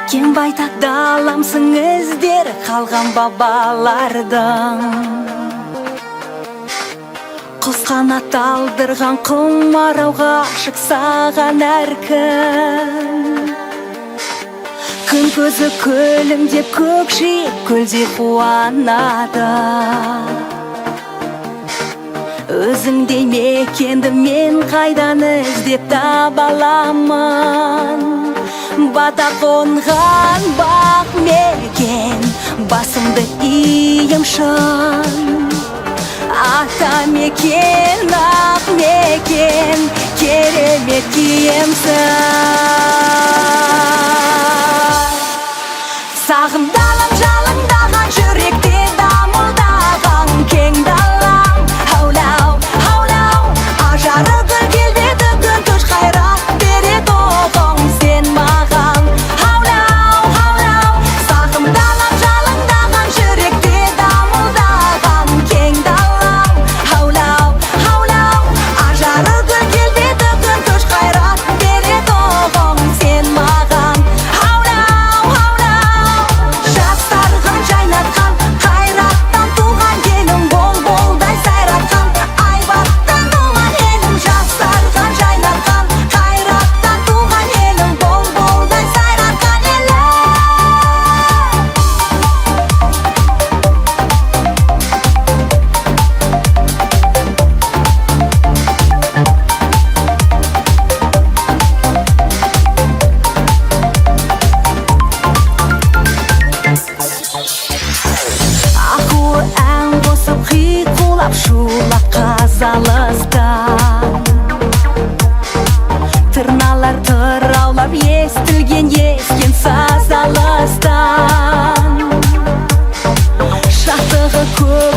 Кең байтақ даламсың іздері қалған бабалардың. Құс қанат алдырған құмарау ғашық саған әркім. Күн көзі күлімдеп көкжиек көлдей қуанады. Өзіңдей мекенді мен қайдан іздеп таба аламын. Бата қонған бақ мекен, басымды ием шын. Ата мекен, ақ мекен, керемет киемсің. Сағымдалам жалындаған жүректе дамылдаған кең далам. Хаулау, хаулау, ажары гүл келбеті күн көш қайрат береді оғың сен маған. Хаулау, хаулау, сағымдалам жалындаған жүректе дамылдаған кең далам. Хаулау, хаулау, ажары гүл келбеті күн көш қайрат береді оғың сен маған. Хаулау, хаулау, жастарғын жайнатқан, қайраттан туған елім, бол-болдай сайратқан. Айбаттан туған елім, жастарғын жайнатқан, қайраттан туған елім, бол-болдай сайратқан елім. Аққуы ән қосып қиқулап шулап қазалыстан. Тырналар тыраулап естілген ескен саз алыстан. Шаттығы көп